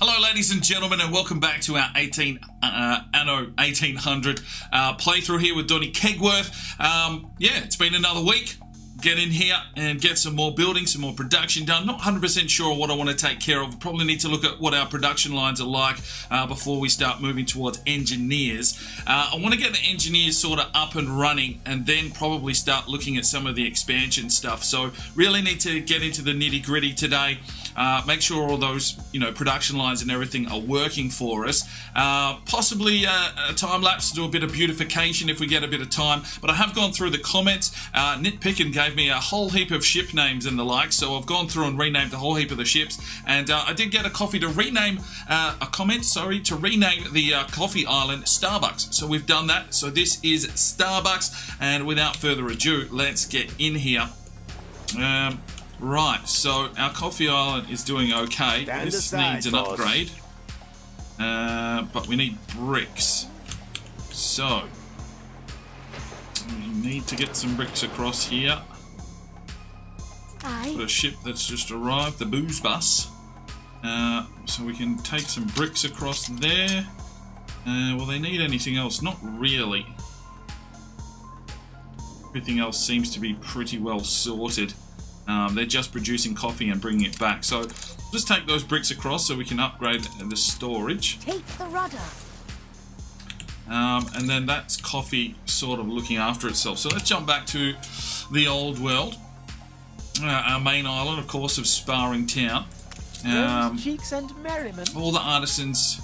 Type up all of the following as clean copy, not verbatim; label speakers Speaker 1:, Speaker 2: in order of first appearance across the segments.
Speaker 1: Hello ladies and gentlemen, and welcome back to our Anno 1800 playthrough here with Donny Kegworth. Yeah, it's been another week. Get in here and get some more building, some more production done. Not 100% sure what I want to take care of. Probably need to look at what our production lines are like before we start moving towards engineers. I want to get the engineers sort of up and running and then probably start looking at some of the expansion stuff. So really need to get into the nitty gritty today. Make sure all those, production lines and everything are working for us. Possibly a time lapse to do a bit of beautification if we get a bit of time. But I have gone through the comments. Nitpickin gave me a whole heap of ship names and the like, so I've gone through and renamed a whole heap of the ships. And I did get a coffee to rename to rename the coffee island Starbucks. So we've done that. So this is Starbucks, and without further ado, let's get in here. Right, so our coffee island is doing okay. This needs an upgrade, but we need bricks. So we need to get some bricks across here. Got a ship that's just arrived, the booze bus. So we can take some bricks across there. Will they need anything else? Not really. Everything else seems to be pretty well sorted. They're just producing coffee and bringing it back. So just take those bricks across so we can upgrade the storage.
Speaker 2: Take the rudder.
Speaker 1: And then that's coffee sort of looking after itself. So let's jump back to the old world. Our main island, of course, of Sparring Town.
Speaker 2: Cheeks and merriment.
Speaker 1: All the artisans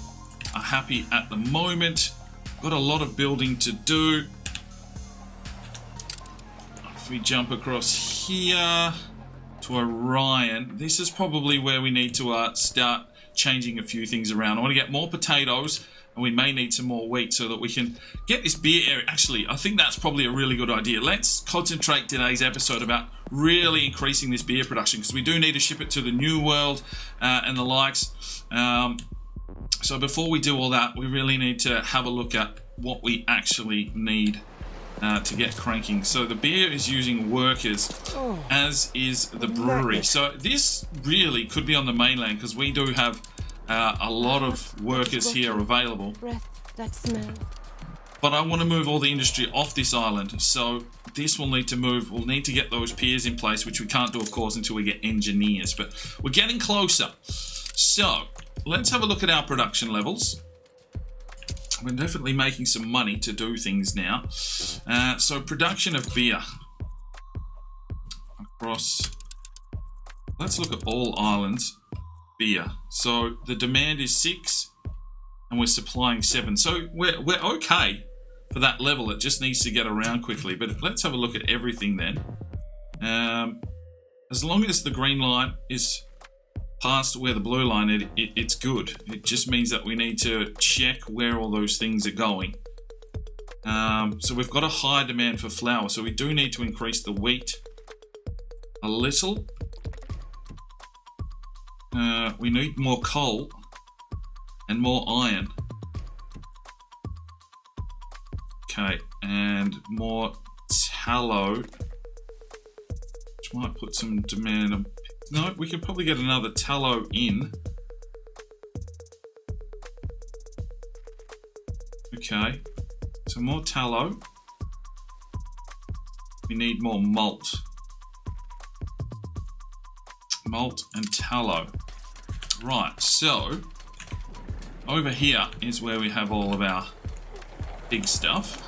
Speaker 1: are happy at the moment. Got a lot of building to do. If we jump across here to Orion, this is probably where we need to start changing a few things around. I want to get more potatoes, and we may need some more wheat so that we can get this beer area. Actually, I think that's probably a really good idea. Let's concentrate today's episode about really increasing this beer production, because we do need to ship it to the New World and the likes. So before we do all that, we really need to have a look at what we actually need to get cranking. So the beer is using workers, as is the brewery. So this really could be on the mainland, because we do have a lot of workers here available. But I want to move all the industry off this island, so this will need to move. We'll need to get those piers in place, which we can't do, of course, until we get engineers. But we're getting closer. So let's have a look at our production levels. We're definitely making some money to do things now. So production of beer across. Let's look at all islands. Beer. So the demand is 6, and we're supplying 7. So we're okay for that level. It just needs to get around quickly. But let's have a look at everything then. As long as the green line is past where the blue line, it's good. It just means that we need to check where all those things are going. So we've got a high demand for flour, so we do need to increase the wheat a little. We need more coal and more iron. Okay, and more tallow, which might put some demand on. No, we could probably get another tallow in. Okay, so more tallow. We need more malt. Malt and tallow. Right, so over here is where we have all of our big stuff.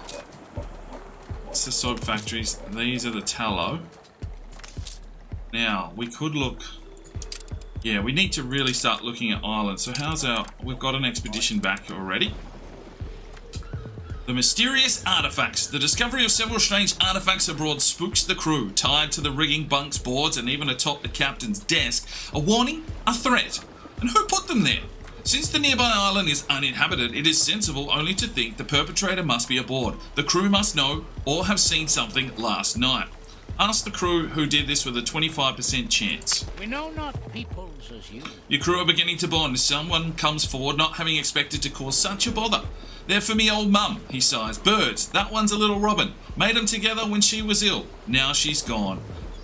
Speaker 1: It's the soap factories. These are the tallow. Now, we could look. Yeah, we need to really start looking at islands. So how's our. We've got an expedition back already. The mysterious artifacts. The discovery of several strange artifacts abroad spooks the crew, tied to the rigging, bunks, boards, and even atop the captain's desk. A warning? A threat? And who put them there? Since the nearby island is uninhabited, it is sensible only to think the perpetrator must be aboard. The crew must know or have seen something last night. Ask the crew who did this with a 25% chance.
Speaker 3: We know not peoples as you.
Speaker 1: Your crew are beginning to bond. Someone comes forward, not having expected to cause such a bother. They're for me old mum, he sighs. Birds, that one's a little robin. Made them together when she was ill. Now she's gone.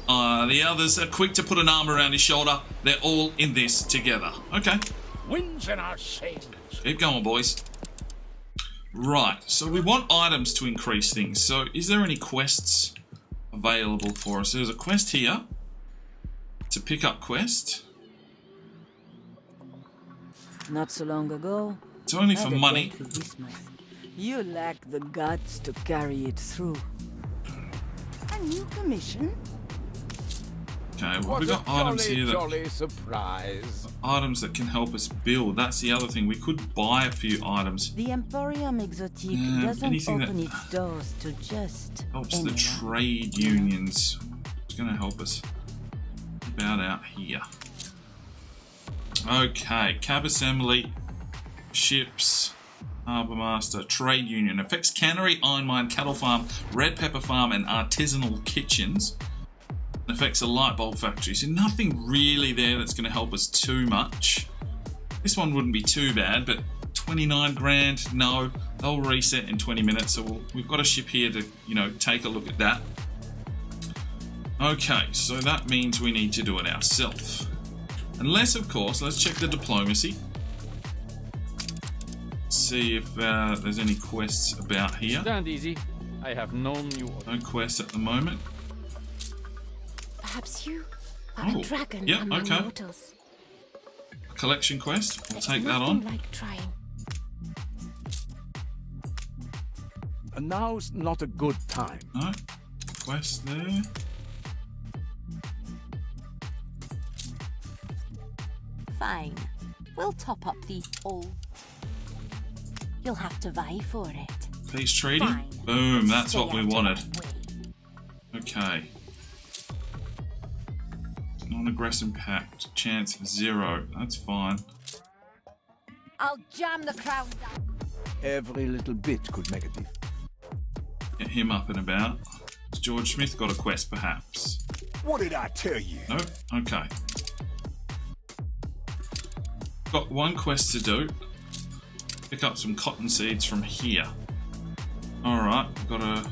Speaker 1: The others are quick to put an arm around his shoulder. They're all in this together. Okay.
Speaker 3: Winds in our sails.
Speaker 1: Keep going, boys. Right, so we want items to increase things. So is there any quests available for us? There's a quest here. It's a pickup quest.
Speaker 4: Not so long ago,
Speaker 1: It's only
Speaker 4: I
Speaker 1: for
Speaker 4: had a
Speaker 1: money.
Speaker 4: dent with this mess. You lack the guts to carry it through.
Speaker 2: A new commission?
Speaker 1: Okay, well, we've got items here that
Speaker 3: Jolly surprise.
Speaker 1: items that can help us build. That's the other thing. We could buy a few items.
Speaker 4: The Emporium Exotique doesn't
Speaker 1: anything
Speaker 4: open
Speaker 1: that
Speaker 4: its doors to just
Speaker 1: helps
Speaker 4: anyone.
Speaker 1: the trade unions. It's going to help us about out here. Okay, cab assembly, ships, harbour master, trade union. Affects cannery, iron mine, cattle farm, red pepper farm, and artisanal kitchens. Affects a light bulb factory. So nothing really there that's going to help us too much. This one wouldn't be too bad, but 29 grand, no. They'll reset in 20 minutes, so we've got a ship here to, you know, take a look at that. Okay, so that means we need to do it ourselves. Unless, of course, let's check the diplomacy. See if there's any quests about here.
Speaker 5: Stand easy. I have known you.
Speaker 1: No quests at the moment.
Speaker 2: Perhaps you are
Speaker 1: Oh,
Speaker 2: a dragon
Speaker 1: yeah,
Speaker 2: among
Speaker 1: okay.
Speaker 2: mortals.
Speaker 1: A collection quest. We'll
Speaker 2: It's
Speaker 1: take that
Speaker 2: nothing
Speaker 1: on.
Speaker 2: like trying.
Speaker 3: Now's not a good time.
Speaker 1: No. Quest there.
Speaker 2: Fine. We'll top up the old. You'll have to vie for it.
Speaker 1: Peace treaty.
Speaker 2: Fine.
Speaker 1: Boom, that's
Speaker 2: Stay
Speaker 1: what we
Speaker 2: out of
Speaker 1: wanted.
Speaker 2: my way.
Speaker 1: Okay. Non-aggressive pact. Chance 0. That's fine.
Speaker 2: I'll jam the crown down.
Speaker 3: Every little bit could make a difference.
Speaker 1: Get him up and about. Has George Smith got a quest, perhaps?
Speaker 3: What did I tell you?
Speaker 1: Nope. Okay. Got one quest to do. Pick up some cotton seeds from here. Alright, we've got to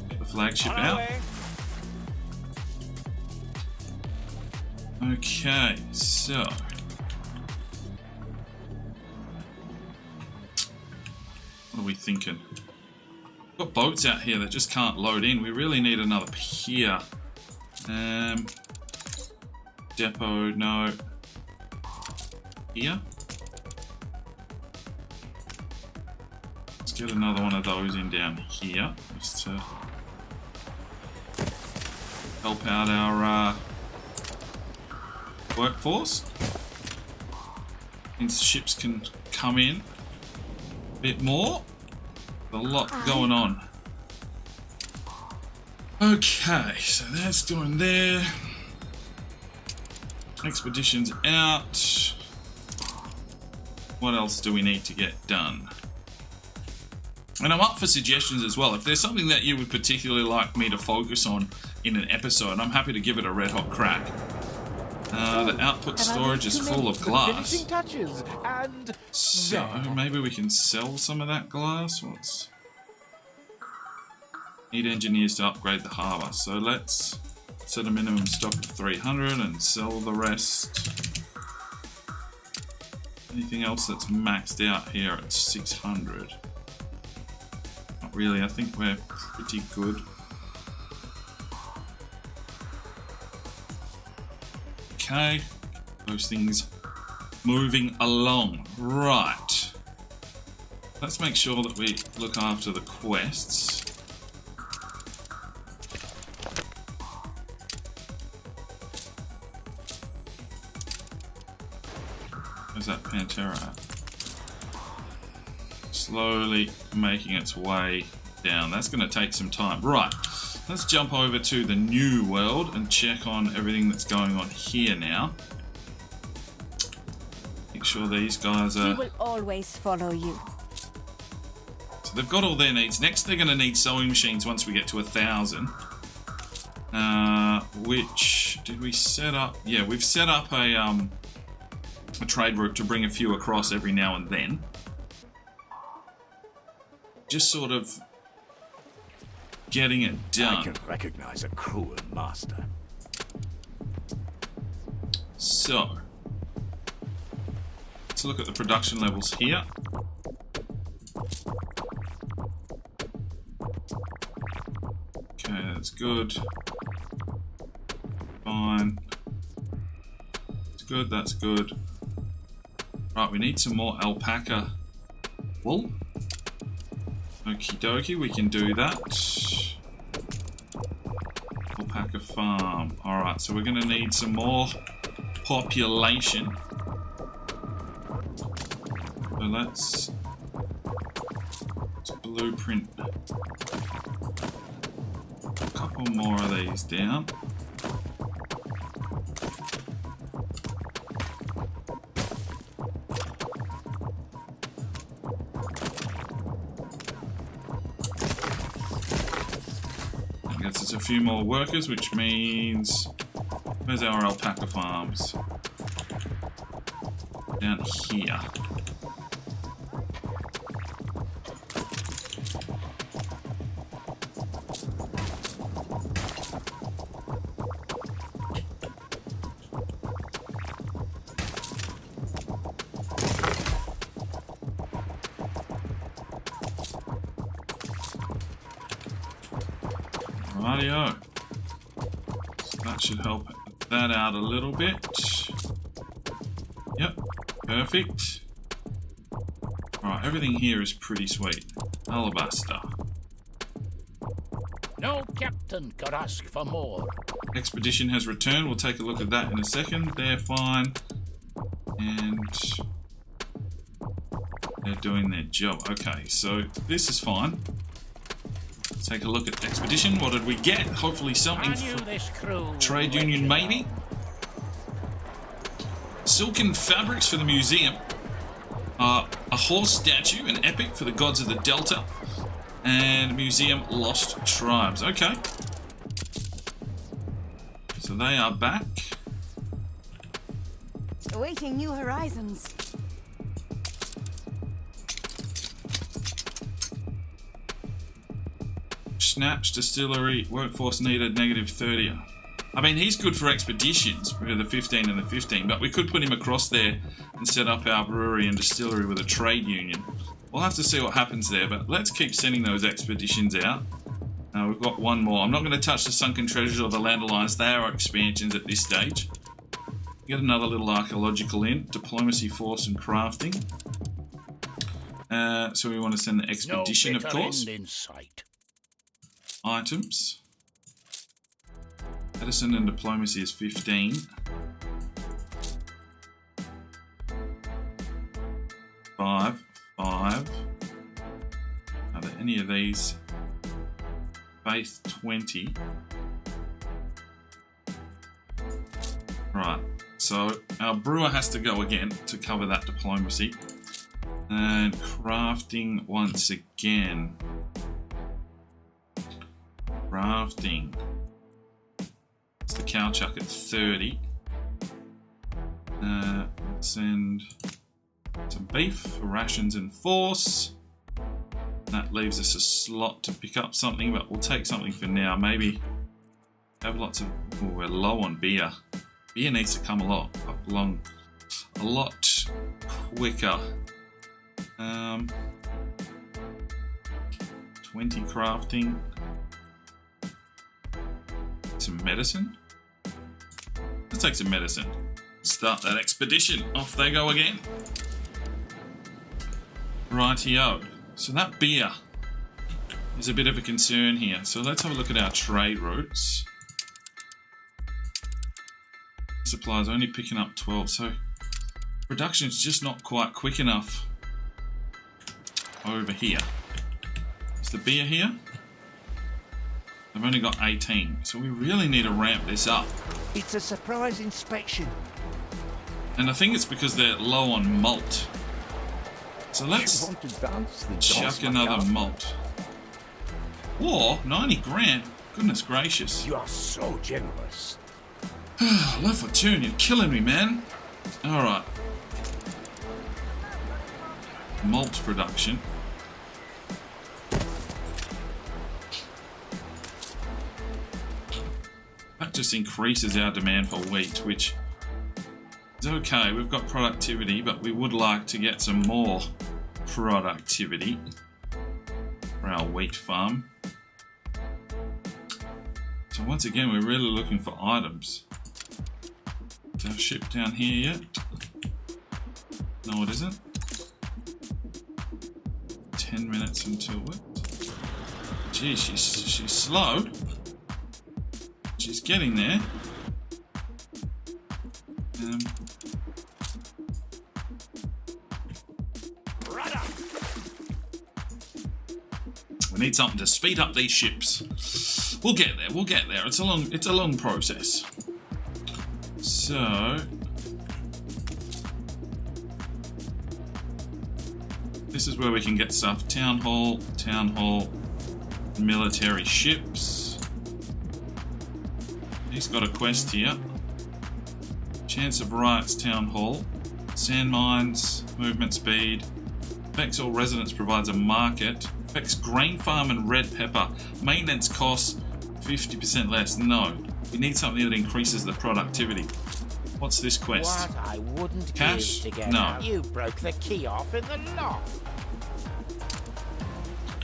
Speaker 1: get the flagship out. Okay, so what are we thinking? Got boats out here that just can't load in. We really need another pier. Depot, no. Here. Let's get another one of those in down here, just to help out our workforce. Means ships can come in a bit more. A lot going on. Okay, so that's going there. Expeditions out. What else do we need to get done? And I'm up for suggestions as well. If there's something that you would particularly like me to focus on in an episode, I'm happy to give it a red hot crack. The output storage is full of glass.
Speaker 3: Finishing touches and
Speaker 1: So maybe we can sell some of that glass. Need engineers to upgrade the harbour. So let's set a minimum stock of 300 and sell the rest. Anything else that's maxed out here at 600? Not really, I think we're pretty good. Okay, those things moving along. Right. Let's make sure that we look after the quests. Where's that Pantera at? Slowly making its way down. That's going to take some time. Right, let's jump over to the new world and check on everything that's going on here now. Make sure these guys
Speaker 4: He
Speaker 1: are...
Speaker 4: will always follow you.
Speaker 1: So they've got all their needs. Next they're going to need sewing machines once we get to 1,000. Which, did we set up? Yeah, we've set up a trade route to bring a few across every now and then. Just sort of getting it
Speaker 3: I
Speaker 1: done.
Speaker 3: can recognize a cruel master.
Speaker 1: So, let's look at the production levels here. Okay, that's good. Fine. That's good, that's good. Right, we need some more alpaca wool. Okie dokie, we can do that. Alpaca farm. Alright, so we're going to need some more population. So let's blueprint a couple more of these down. Gets us a few more workers, which means where's our alpaca farms? Down here. Rightio. So that should help that out a little bit. Yep, perfect. Alright, everything here is pretty sweet. Alabaster.
Speaker 6: No captain could ask for more.
Speaker 1: Expedition has returned. We'll take a look at that in a second. They're fine. And they're doing their job. Okay, so this is fine. Take a look at Expedition. What did we get? Hopefully something for Trade Union, maybe? Silken fabrics for the museum. A horse statue, an epic for the gods of the Delta. And museum lost tribes. Okay. So they are back.
Speaker 2: Awaiting new horizons.
Speaker 1: Snaps, distillery, workforce needed, -30. I mean, he's good for expeditions, with the 15 and the 15, but we could put him across there and set up our brewery and distillery with a trade union. We'll have to see what happens there, but let's keep sending those expeditions out. We've got one more. I'm not going to touch the Sunken Treasures or the Land Alliance. They are expansions at this stage. Get another little archaeological in. Diplomacy, force, and crafting. So we want to send the expedition,
Speaker 6: no
Speaker 1: of course.
Speaker 6: End in sight.
Speaker 1: Items. Medicine and diplomacy is 15. Five. Are there any of these? Faith 20. Right, so our brewer has to go again to cover that diplomacy. And crafting once again. Crafting. It's the cow chuck at 30. Send some beef for rations and force. That leaves us a slot to pick up something, but we'll take something for now. Maybe have lots of. Oh, we're low on beer. Beer needs to come along a lot quicker. 20 crafting. Some medicine. Let's take some medicine. Start that expedition. Off they go again. Rightio. So that beer is a bit of a concern here. So let's have a look at our trade routes. Supplies only picking up 12. So production's just not quite quick enough over here. Is the beer here? They've only got 18. So we really need to ramp this up.
Speaker 3: It's a surprise inspection.
Speaker 1: And I think it's because they're low on malt. So let's chuck another malt. War? 90 grand? Goodness gracious.
Speaker 3: You are so generous.
Speaker 1: Left for tune, you're killing me, man. Alright. Malt production. That just increases our demand for wheat, which It's okay, we've got productivity, but we would like to get some more productivity for our wheat farm. So once again, we're really looking for items. Is our ship down here yet? No, it isn't. 10 minutes until it. Gee, she's slow. She's getting there. We need something to speed up these ships. We'll get there. We'll get there. It's a long process. So this is where we can get stuff. Town hall, military ships. He's got a quest here. Chance of riots, town hall. Sand mines, movement speed. Affects all residents, provides a market. Affects grain farm and red pepper. Maintenance costs 50% less. No, we need something that increases the productivity. What's this quest?
Speaker 6: What I wouldn't
Speaker 1: Cash?
Speaker 6: give to get
Speaker 1: No.
Speaker 6: out. You broke the key off in the lock.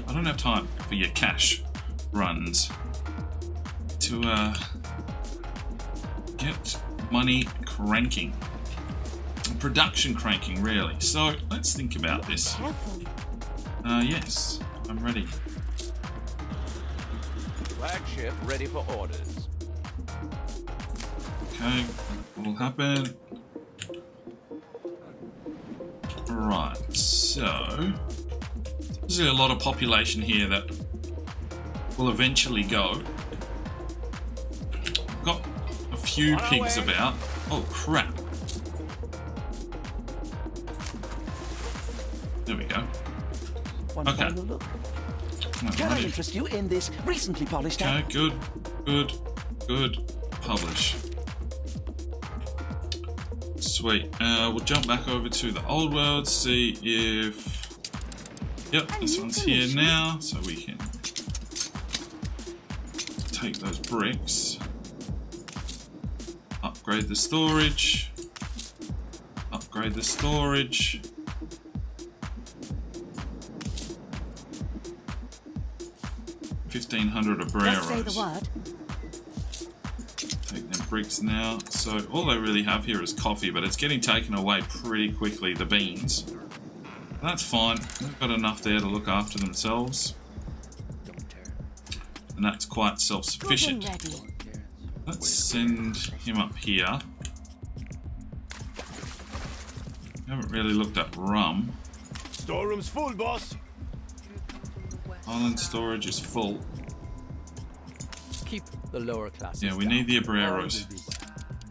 Speaker 1: I don't have time for your cash runs to get money cranking. Production cranking, really. So let's think about this.
Speaker 2: Careful.
Speaker 1: Yes, I'm ready.
Speaker 5: Flagship ready for orders.
Speaker 1: Okay, what'll happen? Right, so there's a lot of population here that will eventually go. I've got a few pigs about. Oh crap. There we go.
Speaker 3: One
Speaker 1: Okay.
Speaker 3: final look.
Speaker 1: No,
Speaker 3: Can I
Speaker 1: ready.
Speaker 3: interest you in this recently polished
Speaker 1: Okay,
Speaker 3: app?
Speaker 1: good. Publish. Sweet. We'll jump back over to the old world, see if... Yep, this one's here now, so we can take those bricks. Upgrade the storage. Upgrade the storage. $1,500
Speaker 2: Just say the
Speaker 1: obreros.
Speaker 2: word.
Speaker 1: Take them bricks now. So all they really have here is coffee, but it's getting taken away pretty quickly, the beans. That's fine. They've got enough there to look after themselves. And that's quite
Speaker 2: Good and
Speaker 1: self-sufficient.
Speaker 2: ready.
Speaker 1: Let's send him up here. Haven't really looked at rum.
Speaker 3: Storeroom's full, boss.
Speaker 1: Island storage is full.
Speaker 5: Keep the lower classes.
Speaker 1: Yeah, we
Speaker 5: down.
Speaker 1: need the obreros.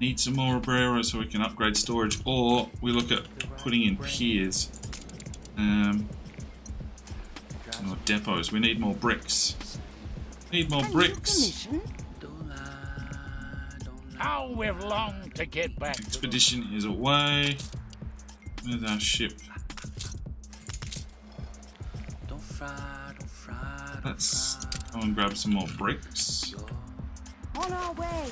Speaker 1: Need some more obreros so we can upgrade storage, or we look at putting in piers. Or depots. We need more bricks. Need more
Speaker 2: Can you
Speaker 1: bricks.
Speaker 2: commission?
Speaker 6: How we've longed to get back to the
Speaker 1: Expedition is away. Where's our ship? Let's go and grab some more bricks.
Speaker 2: On our way.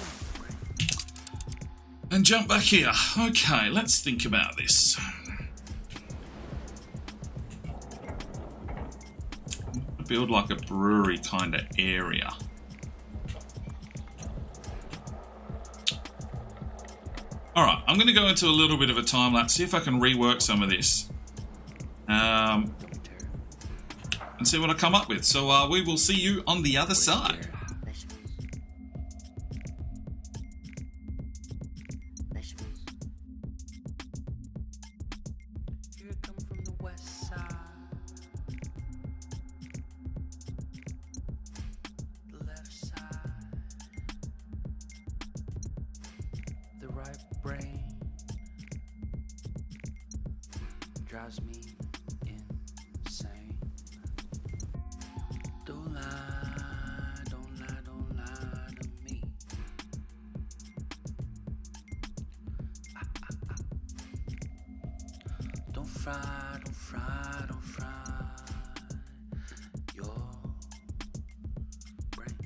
Speaker 1: And jump back here. Okay, let's think about this. Build like a brewery kind of area. Alright, I'm going to go into a little bit of a time lapse, see if I can rework some of this. And see what I come up with. So we will see you on the other side.
Speaker 7: The right brain drives me insane. Don't lie, don't lie, don't lie to me. Don't fry, don't fry, don't fry your brain.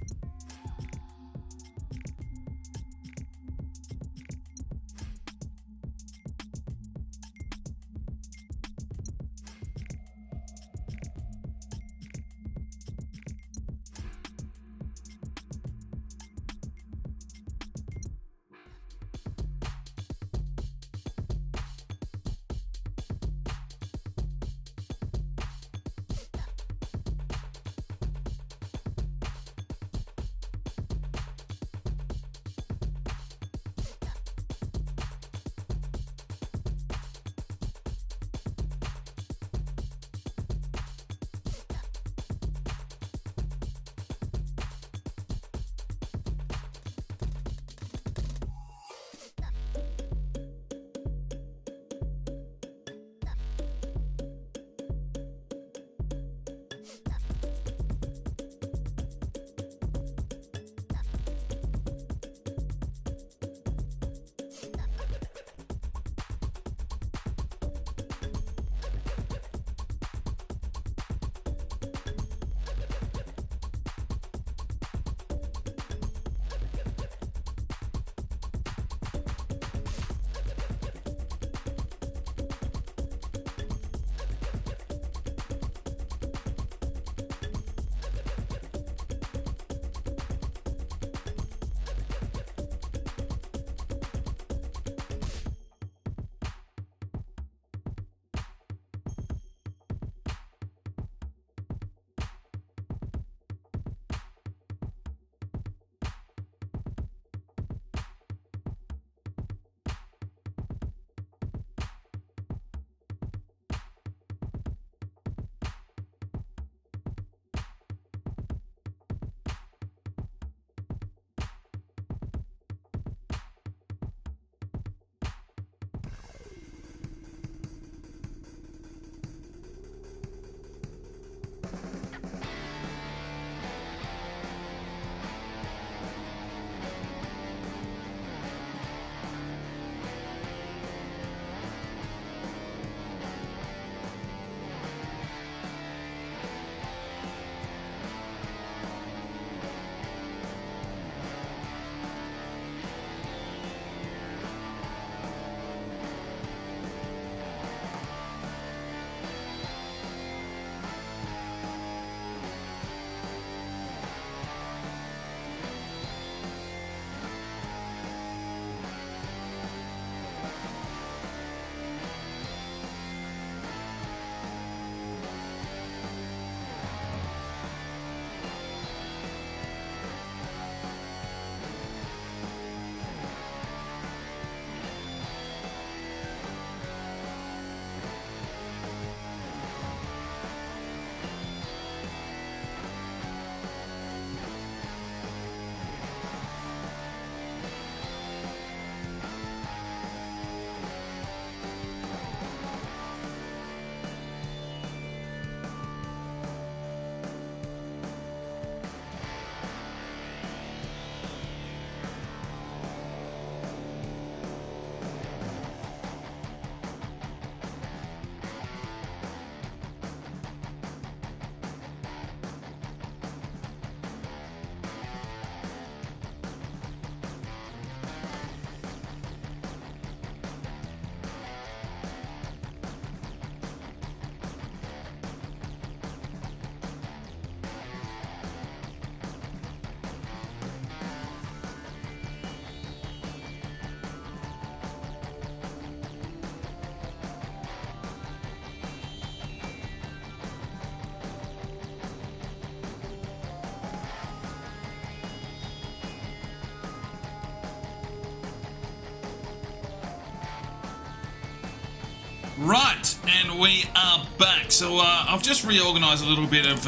Speaker 1: Right, and we are back. So I've just reorganised a little bit of,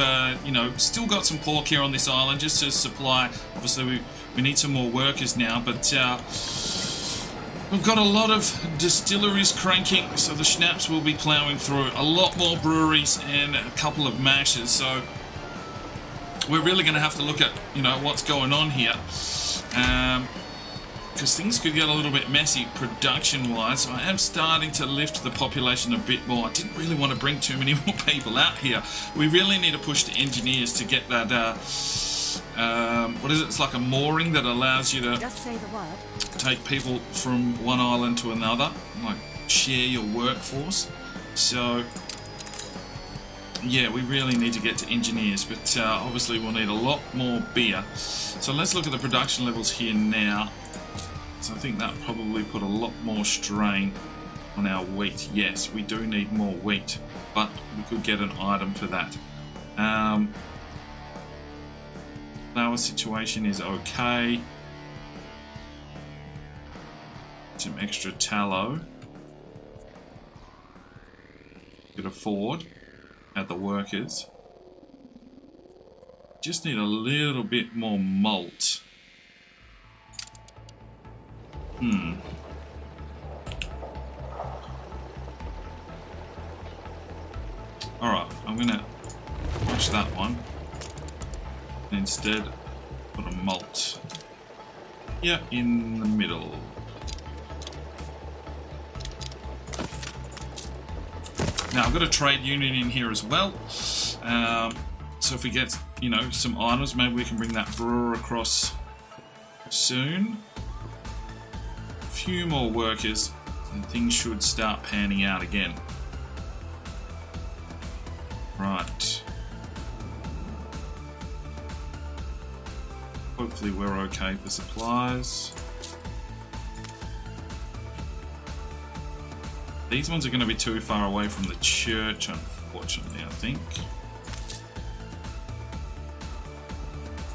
Speaker 1: still got some pork here on this island just to supply. Obviously, we need some more workers now, but we've got a lot of distilleries cranking, so the schnapps will be ploughing through. A lot more breweries and a couple of mashes, so we're really going to have to look at, what's going on here. Because things could get a little bit messy production-wise. So I am starting to lift the population a bit more. I didn't really want to bring too many more people out here. We really need to push the engineers to get that, what is it? It's like a mooring that allows you to
Speaker 2: Just say the word.
Speaker 1: take people from one island to another, like share your workforce. So yeah, we really need to get to engineers, but obviously we'll need a lot more beer. So let's look at the production levels here now. So I think that probably put a lot more strain on our wheat. Yes, we do need more wheat, but we could get an item for that. Our situation is okay. Some extra tallow. Could afford at the workers. Just need a little bit more malt. Alright, I'm gonna watch that one. And instead, put a malt here in the middle. Now I've got a trade union in here as well. So if we get, some items, maybe we can bring that brewer across soon. Few more workers and things should start panning out again. Right. Hopefully we're okay for supplies. These ones are going to be too far away from the church, unfortunately, I think.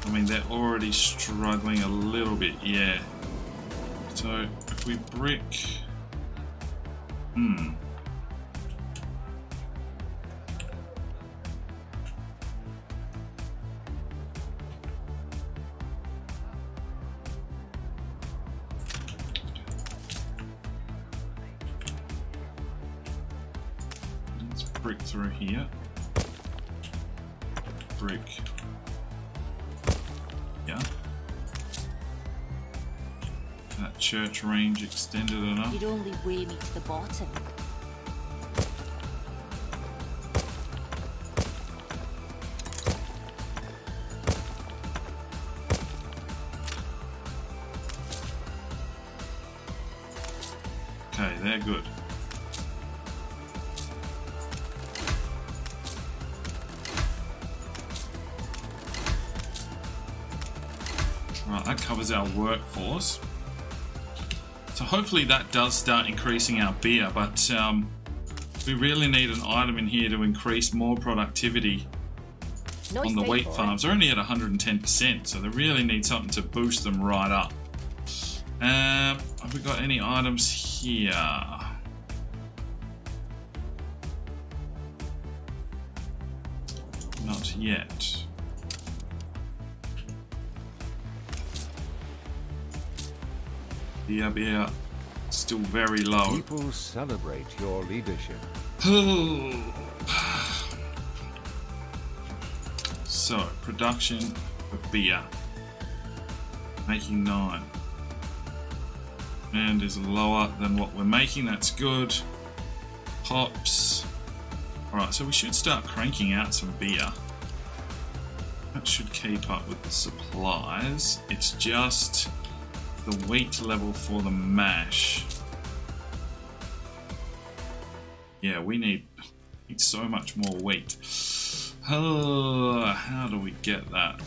Speaker 1: I mean, they're already struggling a little bit, yeah. So, if we brick... Let's brick through here. Brick. Yeah. That church range extended enough.
Speaker 2: You'd only weigh me to the bottom.
Speaker 1: Okay, they're good. Right, that covers our workforce. So hopefully that does start increasing our beer, but we really need an item in here to increase more productivity on the wheat farms. They're only at 110%, so they really need something to boost them right up. Have we got any items here? Not yet. The beer still very low.
Speaker 5: People celebrate your leadership.
Speaker 1: So, production of beer. Making 9. And is lower than what we're making, that's good. Hops. Alright, so we should start cranking out some beer. That should keep up with the supplies. It's just the wheat level for the mash. Yeah, we need so much more wheat. Oh, how do we get that?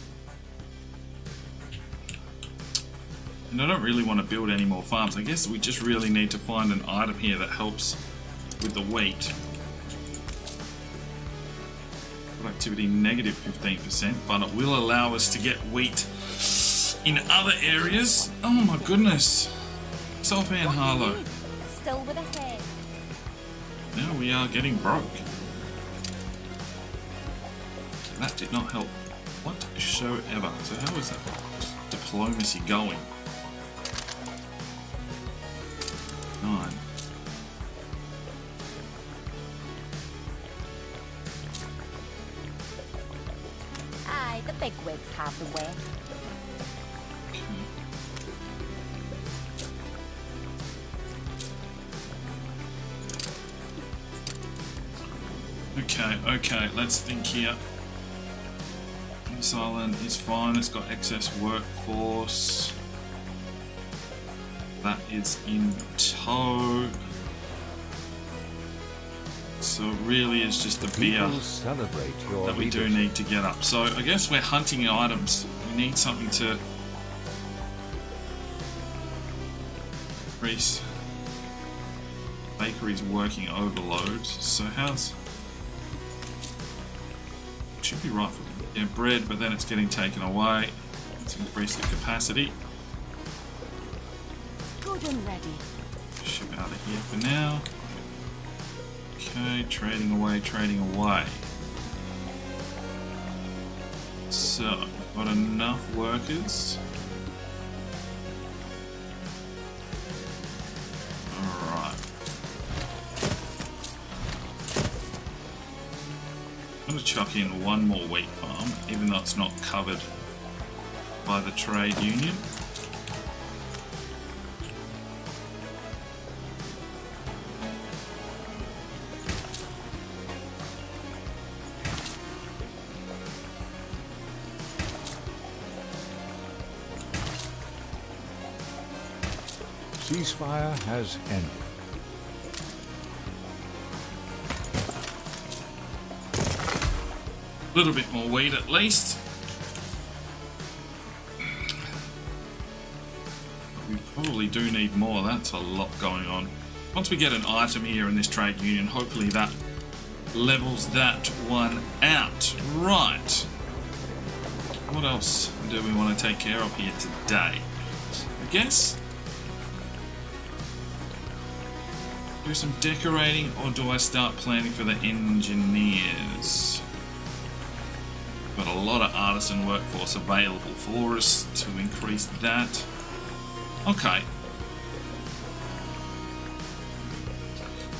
Speaker 1: And I don't really want to build any more farms. I guess we just really need to find an item here that helps with the wheat. Productivity negative 15%, but it will allow us to get wheat in other areas. Oh my goodness. Sulfan Harlow.
Speaker 2: Still with a head.
Speaker 1: Now we are getting broke. That did not help whatsoever. So how is that diplomacy going? 9.
Speaker 2: Aye, the big wigs have the way.
Speaker 1: Okay, let's think here. This island is fine, it's got excess workforce. That is in tow. So it really is just the beer
Speaker 5: Celebrate your
Speaker 1: that we do
Speaker 5: leadership.
Speaker 1: need to get up. So I guess we're hunting items. We need something to increase. Bakery's working overload. So how's... Should be right for bread, but then it's getting taken away. Let's increase the capacity.
Speaker 2: Good and ready.
Speaker 1: Ship out of here for now. Okay, trading away, trading away. So, we've got enough workers. Alright. I'm going to chuck in one more wheat farm, even though it's not covered by the trade union.
Speaker 5: Ceasefire has ended.
Speaker 1: A little bit more wheat at least. We probably do need more. That's a lot going on. Once we get an item here in this trade union, hopefully that levels that one out. Right. What else do we want to take care of here today? I guess do some decorating, or do I start planning for the engineers? Got a lot of artisan workforce available for us to increase that. Okay.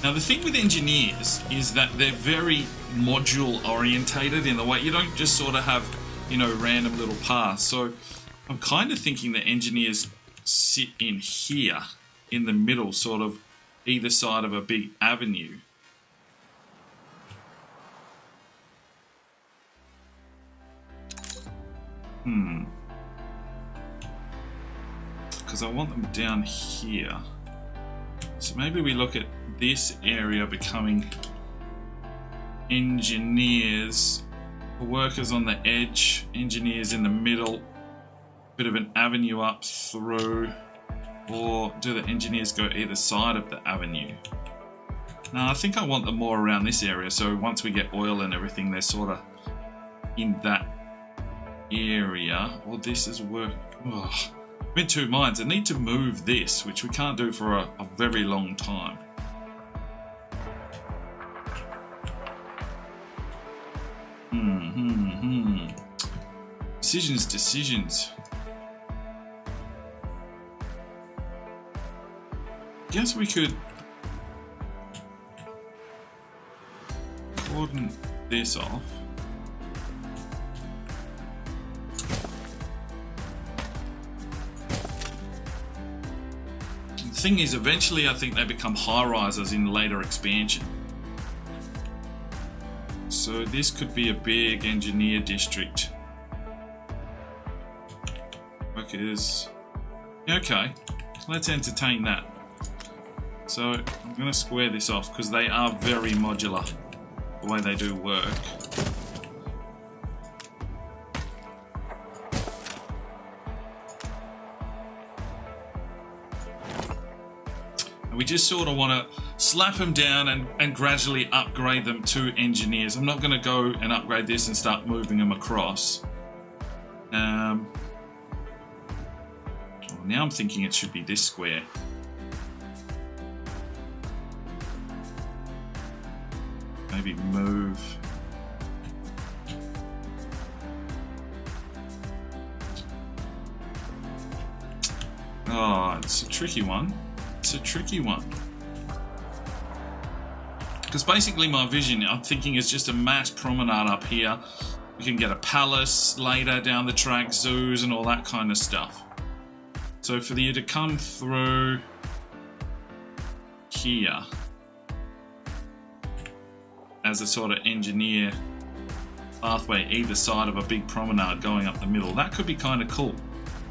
Speaker 1: Now the thing with engineers is that they're very module orientated in the way you don't just sort of have, you know, random little paths. So I'm kind of thinking that engineers sit in here in the middle, sort of either side of a big avenue. Because I want them down here. So maybe we look at this area becoming engineers, workers on the edge, engineers in the middle, bit of an avenue up through, or do the engineers go either side of the avenue? No, I think I want them more around this area, so once we get oil and everything, they're sort of in that area. Or this is work. Oh, I'm in two minds. I need to move this, which we can't do for a very long time. Decisions. Guess we could cordon this off. The thing is, eventually I think they become high-rises in later expansion. So this could be a big engineer district. Workers. Okay, let's entertain that. So I'm going to square this off because they are very modular, the way they do work. And we just sort of want to slap them down and gradually upgrade them to engineers. I'm not going to go and upgrade this and start moving them across. Now I'm thinking it should be this square. maybe move. Oh, it's a tricky one. It's a tricky one. Because basically my vision, I'm thinking, is just a mass promenade up here. We can get a palace later down the track, zoos and all that kind of stuff. So for you to come through here as a sort of engineer pathway either side of a big promenade going up the middle, that could be kind of cool.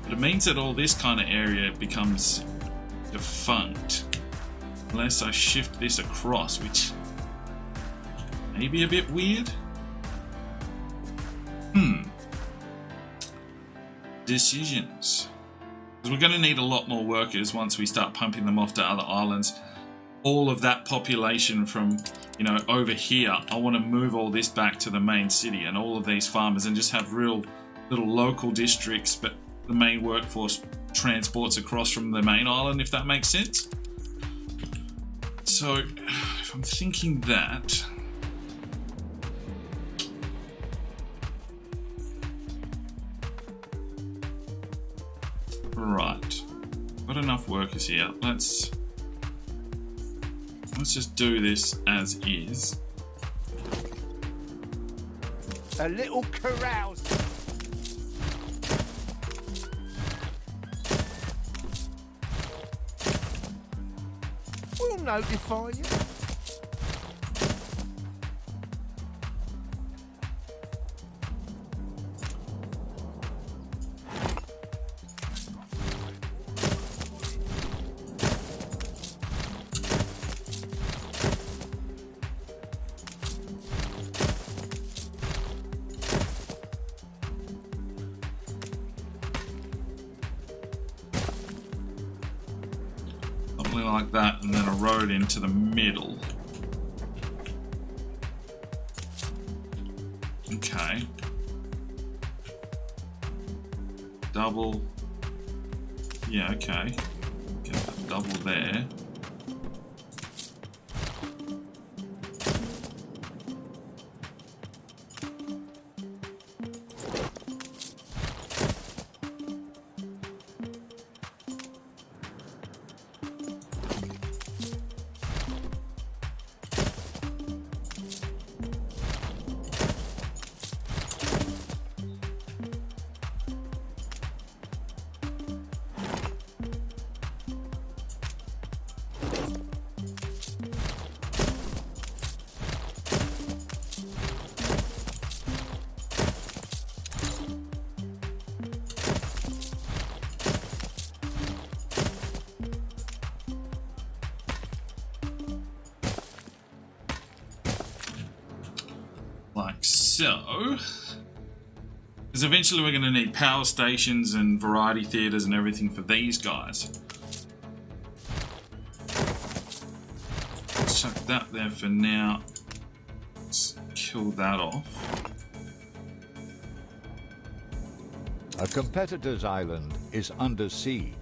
Speaker 1: But it means that all this kind of area becomes defunct unless I shift this across, which may be a bit weird. Decisions. Because we're going to need a lot more workers once we start pumping them off to other islands. All of that population from, you know, over here, I want to move all this back to the main city and all of these farmers and just have real little local districts, but the main workforce transports across from the main island, if that makes sense. So, if I'm thinking that... Right, got enough workers here. Let's just do this as is.
Speaker 3: A little carouse. We'll notify you.
Speaker 1: Like that, and then a road into the middle. Okay. Double. Yeah, okay. Get the double there. Like so. Because eventually we're going to need power stations and variety theatres and everything for these guys. Let's chuck that there for now. Let's kill that off.
Speaker 5: A competitor's island is under siege.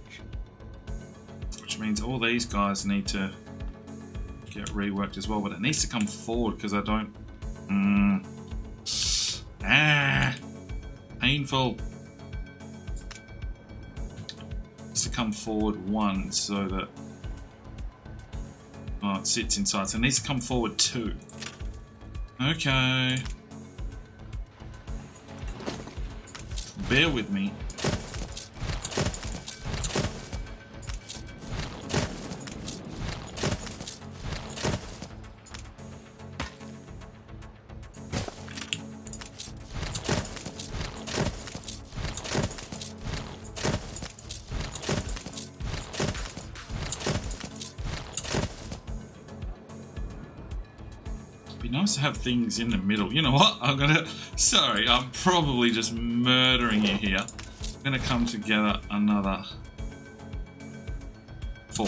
Speaker 1: Which means all these guys need to get reworked as well, but it needs to come forward because I don't... painful. It needs to come forward one so that... Oh, it sits inside, so it needs to come forward two. Okay. Bear with me. Nice to have things in the middle. You know what? Sorry, I'm probably just murdering you here. I'm gonna come together another 4.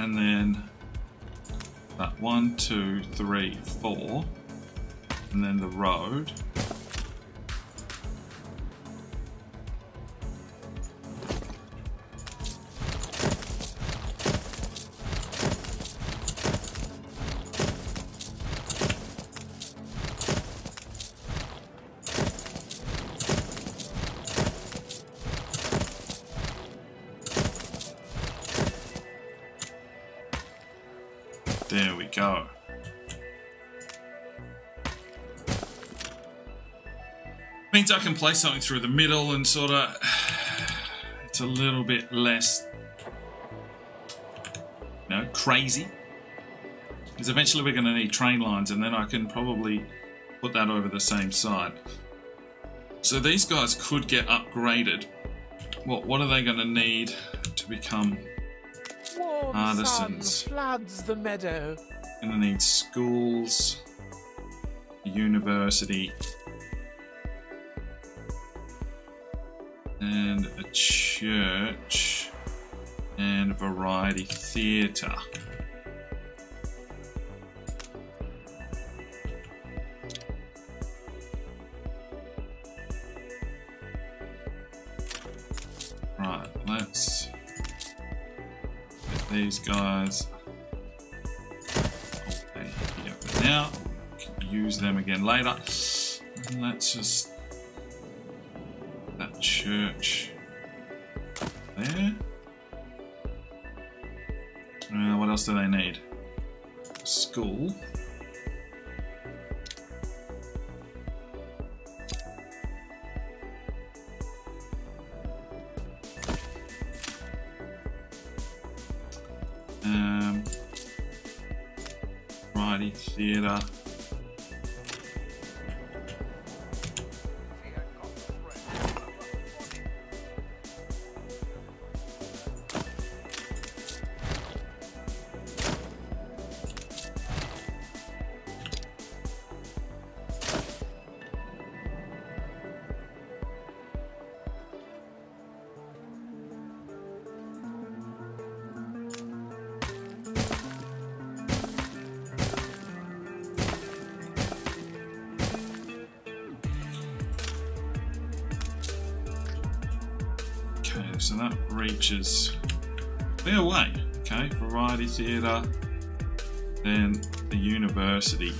Speaker 1: And then that 1, 2, 3, 4, and then the road. There we go. Means I can place something through the middle and sort of, it's a little bit less, you know, crazy. Because eventually we're going to need train lines, and then I can probably put that over the same side. So these guys could get upgraded. What are they going to need to become
Speaker 3: Warm
Speaker 1: artisans?
Speaker 3: sun floods the meadow.
Speaker 1: Going to need schools, a university, and a church, and a variety theatre. Right, let's get these guys okay here for now. Can use them again later. And let's just that church there. What else do they need? School. Variety theatre. So that reaches a fair way. Okay, variety theatre, then the university.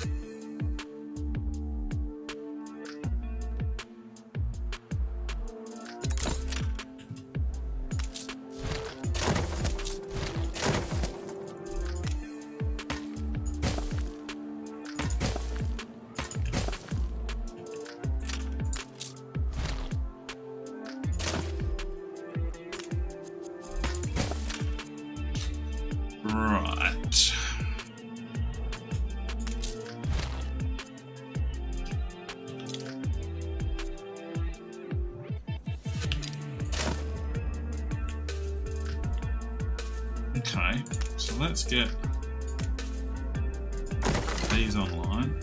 Speaker 1: Right. Okay, so let's get these online.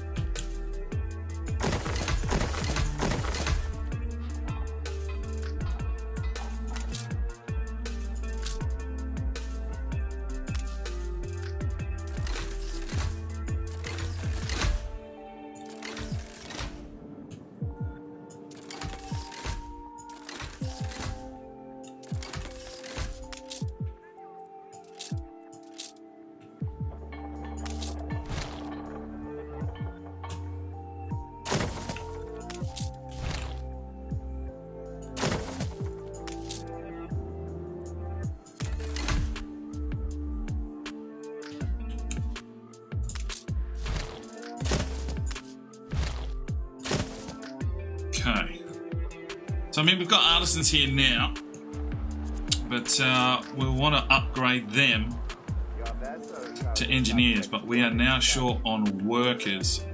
Speaker 1: Okay, so I mean we've got artisans here now, but we'll want to upgrade them to engineers, but we are now short on workers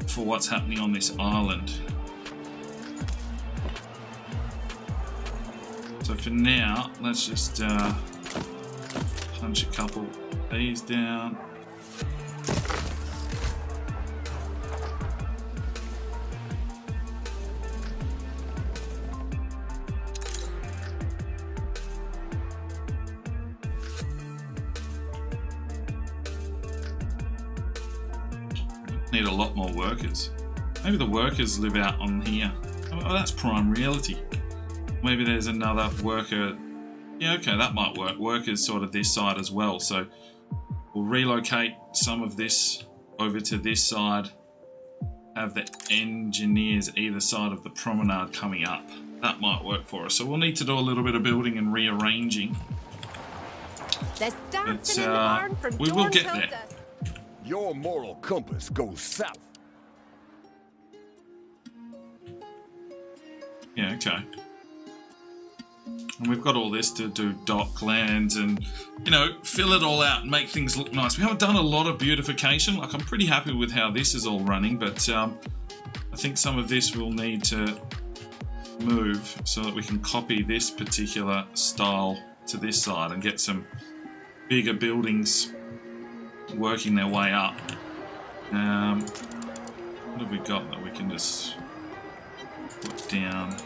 Speaker 1: for what's happening on this island. So for now, let's just punch a couple of these down. Need a lot more workers. Maybe the workers live out on here. Oh, that's prime realty. Maybe there's another worker. Yeah, okay, that might work. Workers sort of this side as well. So we'll relocate some of this over to this side. Have the engineers either side of the promenade coming up. That might work for us. So we'll need to do a little bit of building and rearranging.
Speaker 2: There's dancing in the barn from
Speaker 1: we will
Speaker 2: dawn
Speaker 1: get
Speaker 2: till
Speaker 1: there.
Speaker 2: dusk.
Speaker 8: Your moral compass goes south.
Speaker 1: Yeah, okay. And we've got all this to do docklands and, you know, fill it all out and make things look nice. We haven't done a lot of beautification. Like, I'm pretty happy with how this is all running, but I think some of this will need to move so that we can copy this particular style to this side and get some bigger buildings working their way up. What have we got that we can just put down?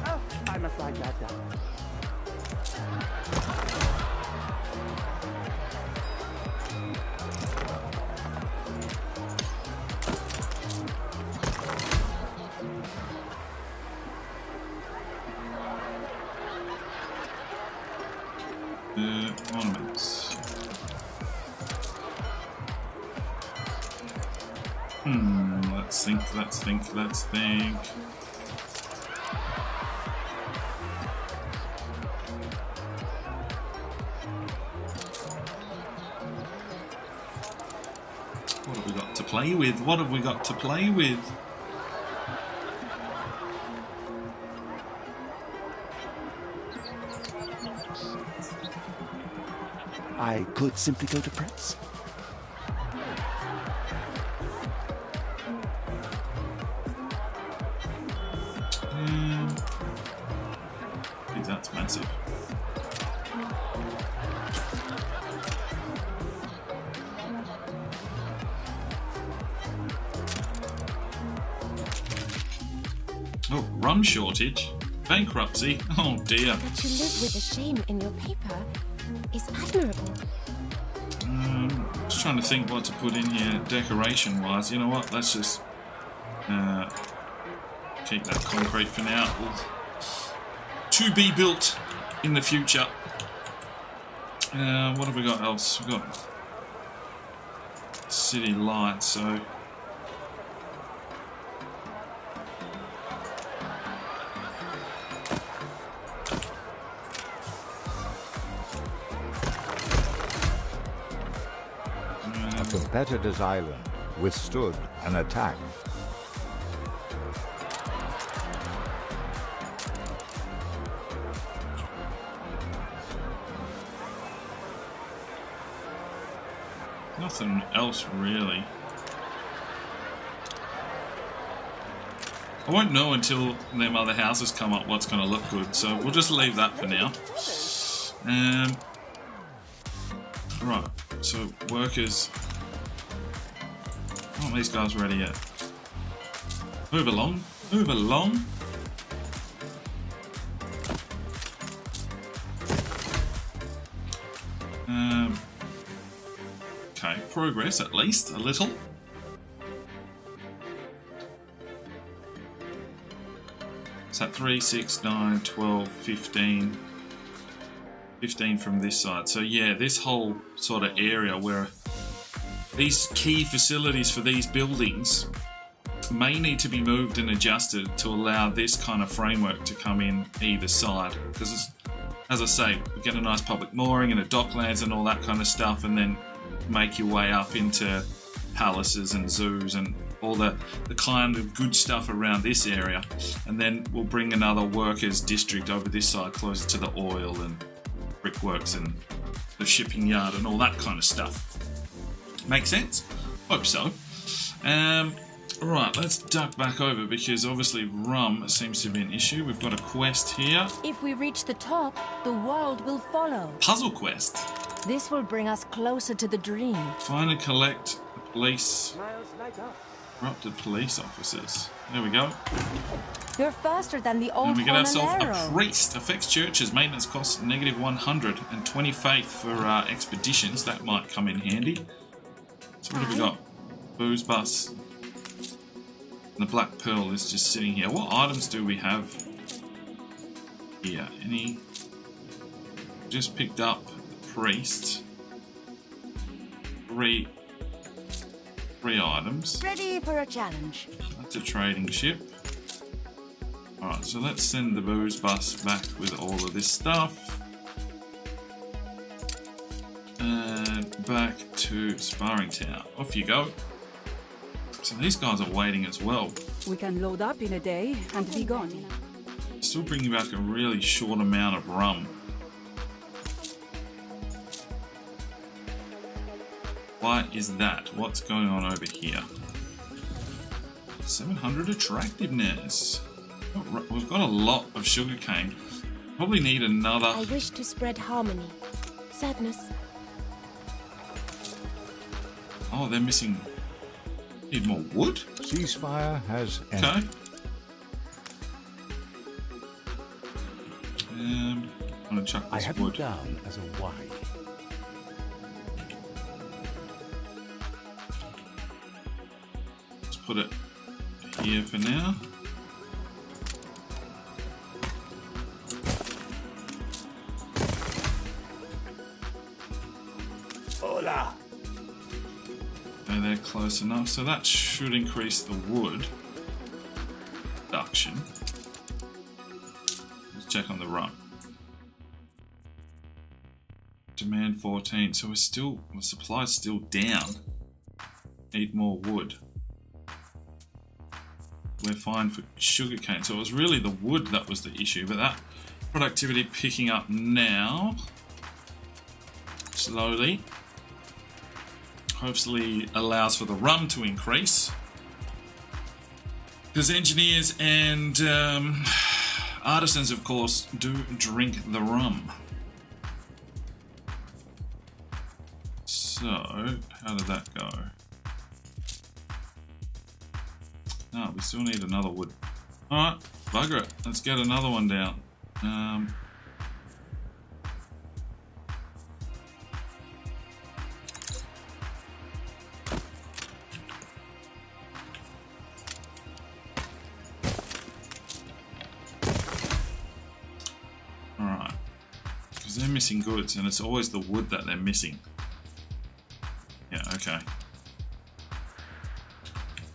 Speaker 3: Oh, I must write that down.
Speaker 1: Ornaments. Let's think. What have we got to play with? What have we got to play with?
Speaker 3: I could simply go to press.
Speaker 1: I think that's massive. Oh, rum shortage, bankruptcy. Oh dear.
Speaker 9: That you live with the shame in your paper is admirable.
Speaker 1: Just trying to think what to put in here decoration wise. You know what? Let's just keep that concrete for now. To be built in the future. What have we got else? We've got city lights, so
Speaker 5: A competitor's island withstood an attack.
Speaker 1: nothing else really. I won't know until them other houses come up what's going to look good, so we'll just leave that for now. Right, so workers. Aren't these guys ready yet? Move along, move along. Okay, progress at least, a little. Is that 3, 6, 9, 12, 15? 15 from this side. So yeah, this whole sort of area where these key facilities for these buildings may need to be moved and adjusted to allow this kind of framework to come in either side. Because as I say, we get a nice public mooring and a docklands and all that kind of stuff, and then make your way up into palaces and zoos and all the kind of good stuff around this area. And then we'll bring another workers district over this side closer to the oil and brickworks and the shipping yard and all that kind of stuff. Make sense? Hope so. Right, let's duck back over because obviously rum seems to be an issue. We've got a quest here.
Speaker 2: If we reach the top, the world will follow.
Speaker 1: Puzzle quest.
Speaker 2: This will bring us closer to the dream.
Speaker 1: Find and collect the police.
Speaker 3: Smiles light up.
Speaker 1: Corrupted police officers. There we go.
Speaker 2: You're faster than the old
Speaker 1: And we get ourselves a
Speaker 2: Hornero.
Speaker 1: priest. Affects churches. Maintenance costs -100 and 20 faith for expeditions. That might come in handy. So what have we got? Booze bus. And the black pearl is just sitting here. What items do we have here? Any? Just picked up the priest. Three items.
Speaker 2: Ready for a challenge.
Speaker 1: That's a trading ship. Alright, so let's send the booze bus back with all of this stuff. And back to Sparring Town. Off you go. So these guys are waiting as well.
Speaker 4: We can load up in a day and be gone.
Speaker 1: Still bringing back a really short amount of rum. Why is that? What's going on over here? 700 attractiveness. We've got a lot of sugarcane. Probably need another.
Speaker 9: I wish to spread harmony. Sadness.
Speaker 1: Oh, they're missing. Need more wood?
Speaker 5: Ceasefire has ended.
Speaker 1: Okay. I'm gonna chuck
Speaker 10: I
Speaker 1: this
Speaker 10: have you
Speaker 1: wood.
Speaker 10: down as a wife.
Speaker 1: Let's put it here for now.
Speaker 10: Hola!
Speaker 1: Okay, they're close enough, so that should increase the wood production. Let's check on the rum. Demand 14, so the supply's still down. Need more wood. We're fine for sugarcane, so it was really the wood that was the issue, but that productivity picking up now. Slowly. Hopefully allows for the rum to increase. Because engineers and artisans, of course, do drink the rum. So, how did that go? Oh, we still need another wood. Alright, bugger it. Let's get another one down. Alright. Because they're missing goods, and it's always the wood that they're missing. Yeah, okay.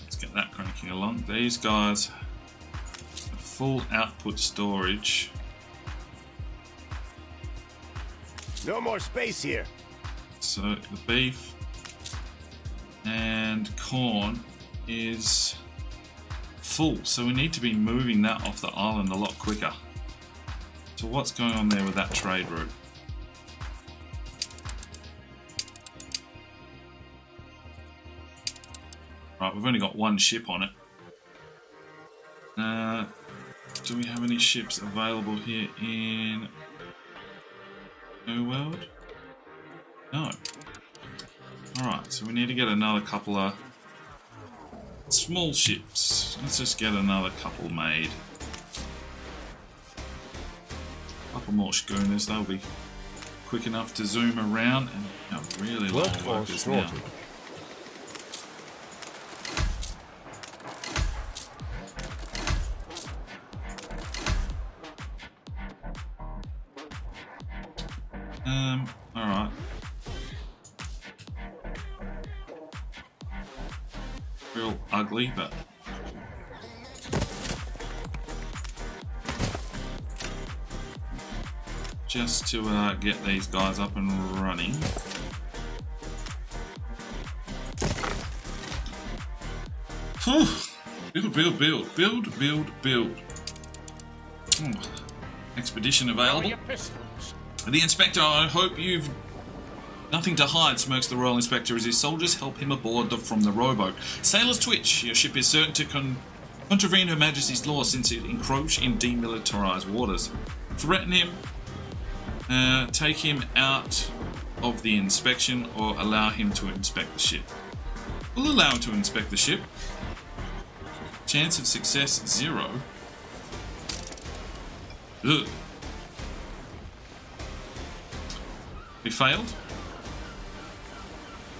Speaker 1: Let's get that cranking along. These guys have full output storage.
Speaker 10: No more space here.
Speaker 1: So the beef and corn is full, so we need to be moving that off the island a lot quicker. So what's going on there with that trade route? Right, we've only got one ship on it. Do we have any ships available here in New World? No. Alright, so we need to get another couple of small ships. Let's just get another couple made. A couple more schooners, they'll be quick enough to zoom around, and really long workers now. Alright. Real ugly, but just to get these guys up and running. Whew. Build. Expedition available. The inspector, I hope you've Nothing to hide, smirks the Royal Inspector as his soldiers help him aboard from the rowboat. Sailors twitch. Your ship is certain to contravene Her Majesty's law since it encroach in demilitarized waters. Threaten him, take him out of the inspection, or allow him to inspect the ship. We'll allow him to inspect the ship. Chance of success 0. Ugh. We failed?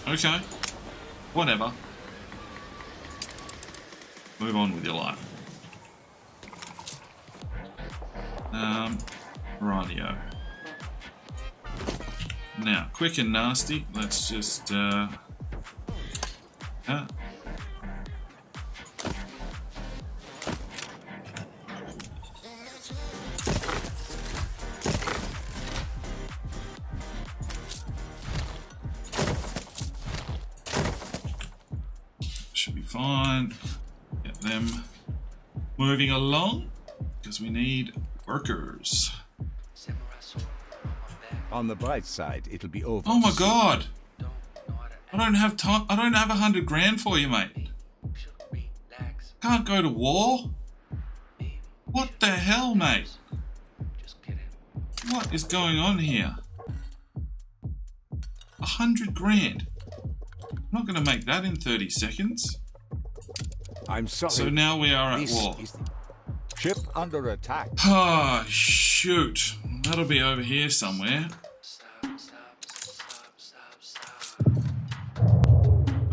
Speaker 1: Okay. Whatever. Move on with your life. Rightio. Now, quick and nasty. Let's just, should be fine. Get them moving along because we need workers.
Speaker 10: On the bright side, it'll be over.
Speaker 1: Oh my god! I don't have time. I don't have 100 grand for you, mate. Can't go to war. What the hell, mate? What is going on here? 100 grand. I'm not going to make that in 30 seconds.
Speaker 10: I'm sorry.
Speaker 1: So now we are at war.
Speaker 5: Ship under attack.
Speaker 1: Ah, shoot. That'll be over here somewhere.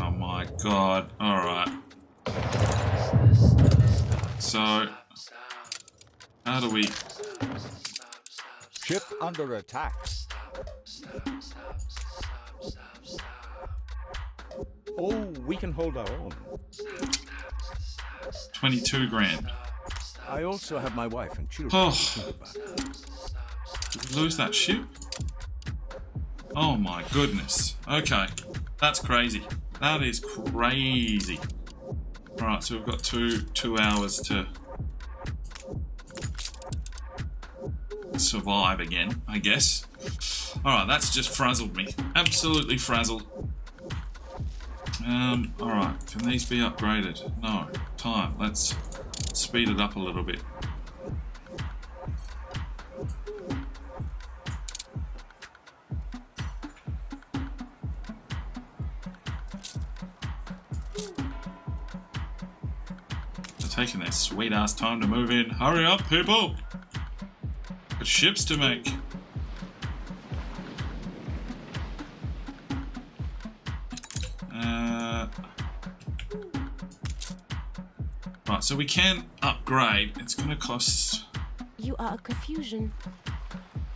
Speaker 1: Oh my god. Alright. So, how do we...
Speaker 5: Ship under attack.
Speaker 10: Oh, we can hold our own.
Speaker 1: 22 grand.
Speaker 10: I also have my wife and children.
Speaker 1: Oh. Did we lose that ship? Oh my goodness. Okay. That's crazy. That is crazy. Alright, so we've got two hours to survive again, I guess. Alright, that's just frazzled me. Absolutely frazzled. Alright, can these be upgraded? No. Time. Let's speed it up a little bit. They're taking their sweet ass time to move in. Hurry up, people! Got ships to make. Right, so we can upgrade. It's going to cost...
Speaker 9: You are a confusion.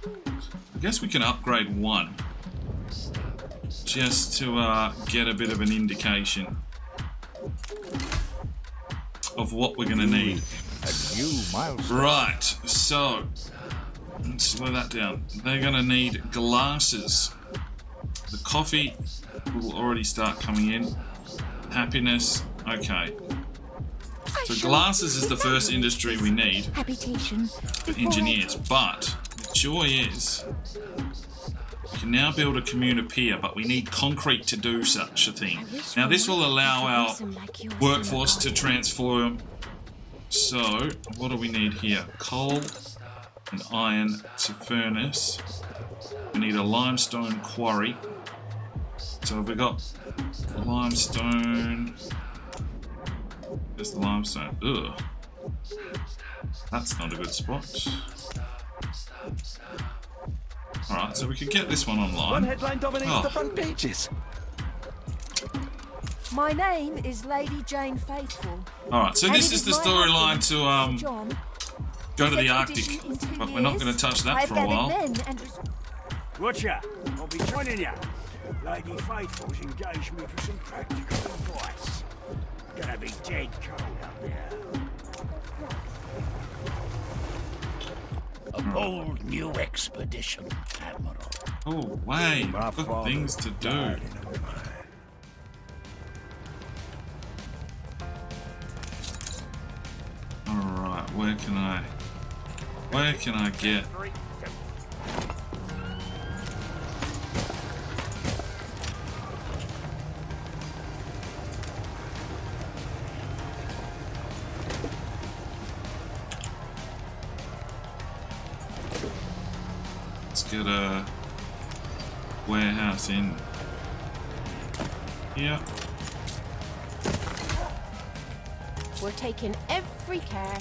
Speaker 1: I guess we can upgrade one. Just to get a bit of an indication of what we're going to need.
Speaker 5: A new milestone.
Speaker 1: Right, so... Let's slow that down. They're going to need glasses. The coffee will already start coming in. Happiness, okay. So glasses is the first industry we need for engineers, but the joy is we can now build a commuter pier, but we need concrete to do such a thing. Now this will allow our workforce to transform. So what do we need here? Coal and iron to furnace. We need a limestone quarry. So have we got limestone? There's the limestone. Ugh. That's not a good spot. Alright, so we could get this one online.
Speaker 3: One headline dominates the front pages.
Speaker 4: My name is Lady Jane Faithful.
Speaker 1: Alright, so this is the storyline to go to the Arctic, but we're not going to touch that for a while.
Speaker 10: Watcher, I'll be joining you. Lady Faithful's engaged me for some practical advice. Gonna be dead cold up there. A bold new expedition, Admiral.
Speaker 1: Oh, wait, I've got things to do. Alright, where can I get... get a warehouse in here.
Speaker 9: We're taking every care.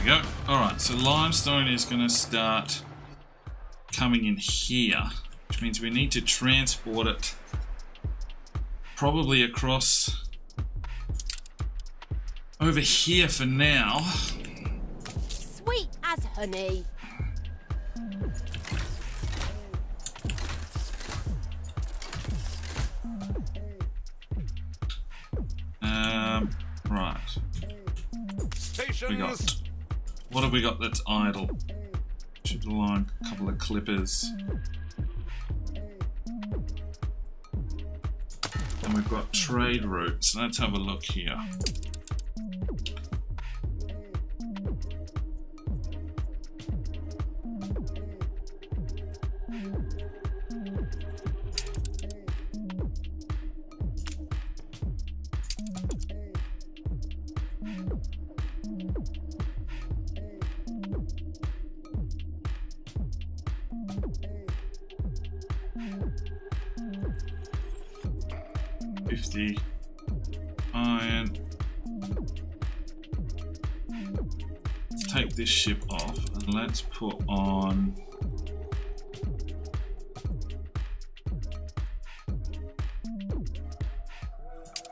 Speaker 1: Go. Alright, so limestone is going to start coming in here, which means we need to transport it probably across over here for now.
Speaker 9: Sweet as honey.
Speaker 1: Right. We got. What have we got that's idle? Should align a couple of clippers. And we've got trade routes. Let's have a look here. Iron. Let's take this ship off and let's put on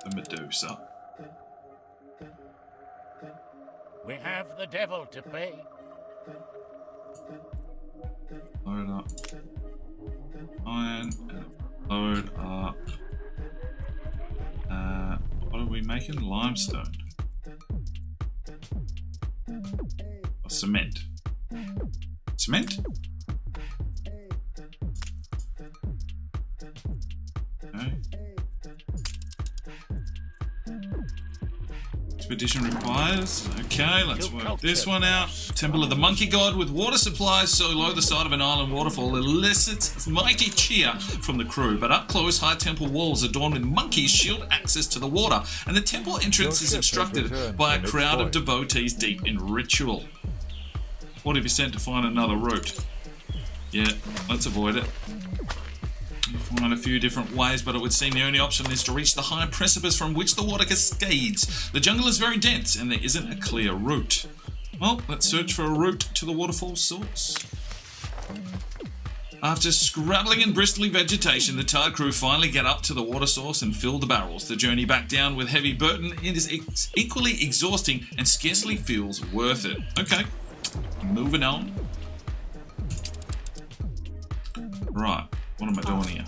Speaker 1: the Medusa.
Speaker 6: We have the devil to pay.
Speaker 1: Load up iron and load up. What are we making? Limestone. Or cement. Cement? Okay. Expedition requires. Okay, let's work this one out. Temple of the Monkey God with water supplies so low the side of an island waterfall elicits mighty cheer from the crew. But up close, high temple walls adorned with monkeys shield access to the water, and the temple entrance is obstructed by a crowd of devotees deep in ritual. What have you sent to find another route? Yeah, let's avoid it. You find a few different ways, but it would seem the only option is to reach the high precipice from which the water cascades. The jungle is very dense, and there isn't a clear route. Well, let's search for a route to the waterfall source. After scrabbling in bristly vegetation, the tired crew finally get up to the water source and fill the barrels. The journey back down with heavy burden is equally exhausting and scarcely feels worth it. Okay, moving on. Right, what am I doing here?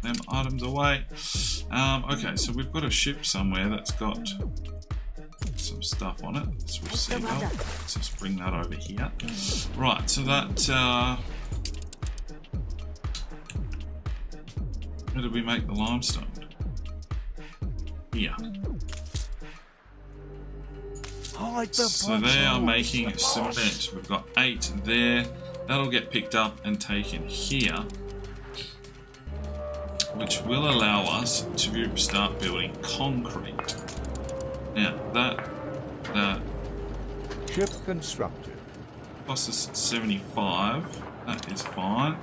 Speaker 1: Them items away. Okay, so we've got a ship somewhere that's got some stuff on it. Let's receive that. Let's just bring that over here. Right, so that where did we make the limestone? Here. So they are making cement. We've got 8 there. That'll get picked up and taken here, which will allow us to start building concrete. Now that
Speaker 5: ship constructed.
Speaker 1: Costs us 75. That is fine.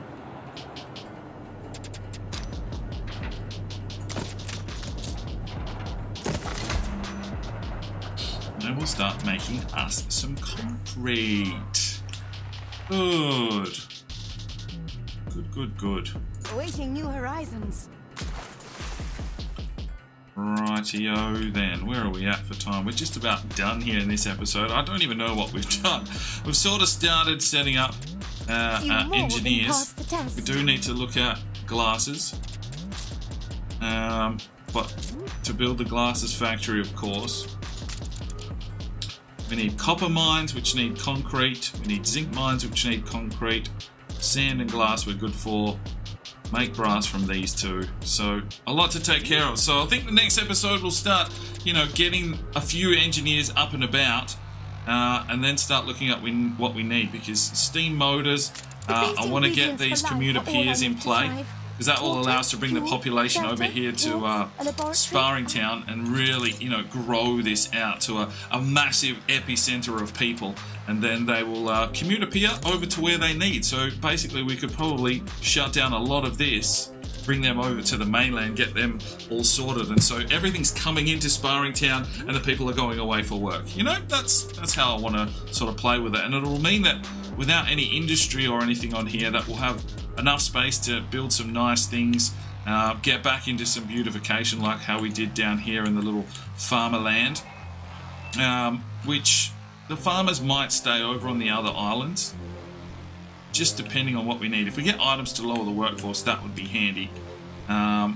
Speaker 1: Then will start making us some concrete. Good. Good.
Speaker 9: Awaiting new horizons.
Speaker 1: Rightio then. Where are we at for time? We're just about done here in this episode. I don't even know what we've done. We've sort of started setting up our engineers. We do need to look at glasses. But to build the glasses factory, of course, we need copper mines, which need concrete. We need zinc mines, which need concrete. Sand and glass we're good for. Make brass from these two. So a lot to take care of. So I think the next episode we'll start, getting a few engineers up and about, and then start looking at what we need, because steam motors, I want to get these commuter piers in play, because that will allow us to bring the population over here to Sparring Town and really, grow this out to a massive epicenter of people. And then they will commute a pier over to where they need. So basically we could probably shut down a lot of this, bring them over to the mainland, get them all sorted. And so everything's coming into Sparring Town and the people are going away for work. That's how I want to sort of play with it. And it'll mean that without any industry or anything on here, that we'll have enough space to build some nice things, get back into some beautification like how we did down here in the little farmer land, which the farmers might stay over on the other islands, just depending on what we need. If we get items to lower the workforce, that would be handy. I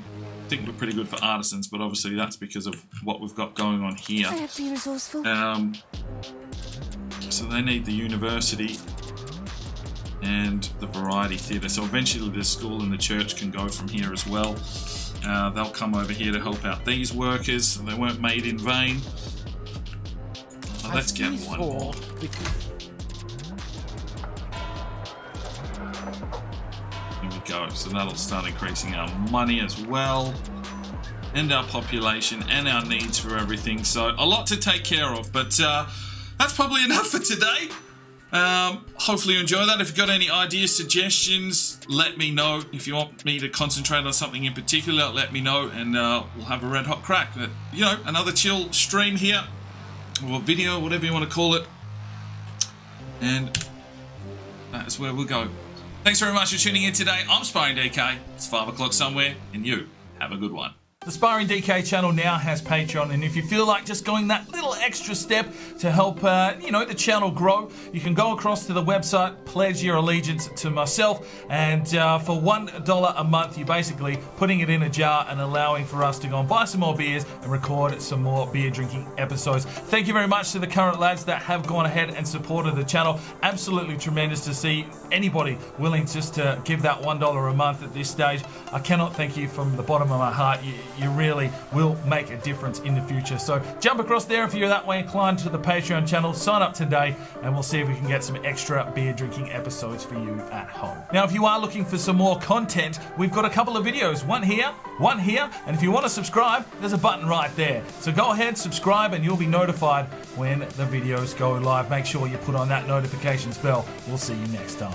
Speaker 1: think we're pretty good for artisans, but obviously that's because of what we've got going on here.
Speaker 9: I have to be resourceful.
Speaker 1: So they need the university and the variety theatre. So eventually the school and the church can go from here as well. They'll come over here to help out these workers, so they weren't made in vain. Let's get one more. Here we go. So that'll start increasing our money as well, and our population, and our needs for everything. So a lot to take care of, but that's probably enough for today. Hopefully you enjoy that. If you've got any ideas, suggestions, let me know. If you want me to concentrate on something in particular, let me know, and we'll have a red hot crack. But, another chill stream here, or video, whatever you want to call it. And that's where we'll go. Thanks very much for tuning in today. I'm Sparring DK. It's 5 o'clock somewhere, and you have a good one. The Sparring DK channel now has Patreon, and if you feel like just going that little extra step to help, the channel grow, you can go across to the website, pledge your allegiance to myself, and for $1 a month, you're basically putting it in a jar and allowing for us to go and buy some more beers and record some more beer drinking episodes. Thank you very much to the current lads that have gone ahead and supported the channel. Absolutely tremendous to see anybody willing just to give that $1 a month at this stage. I cannot thank you from the bottom of my heart. You really will make a difference in the future. So jump across there if you're that way inclined to the Patreon channel, sign up today, and we'll see if we can get some extra beer drinking episodes for you at home. Now, if you are looking for some more content, we've got a couple of videos, one here, and if you want to subscribe, there's a button right there. So go ahead, subscribe, and you'll be notified when the videos go live. Make sure you put on that notifications bell. We'll see you next time.